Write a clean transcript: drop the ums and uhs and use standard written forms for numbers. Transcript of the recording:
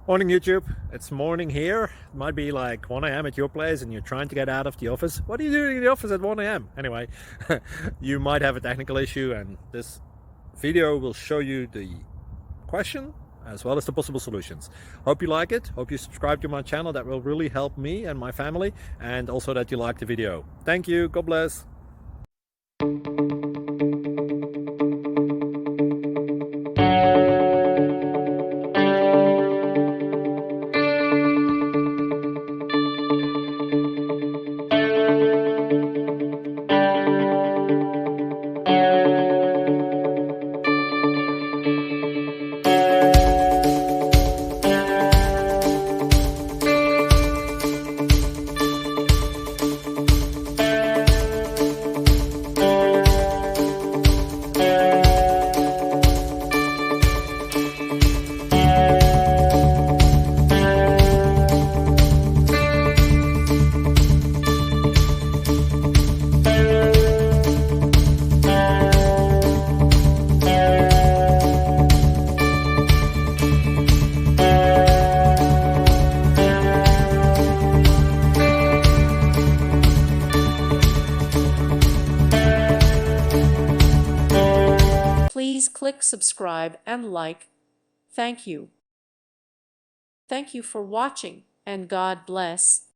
Morning YouTube, it's morning here. It might be like 1 a.m. at your place and you're trying to get out of the office. What are you doing in the office at 1 a.m.? Anyway, you might have a technical issue and this video will show you the question as well as the possible solutions. Hope you like it, hope you subscribe to my channel. That will really help me and my family, and also that you like the video. Thank you, God bless. Please click subscribe and like. Thank you. Thank you for watching, and God bless.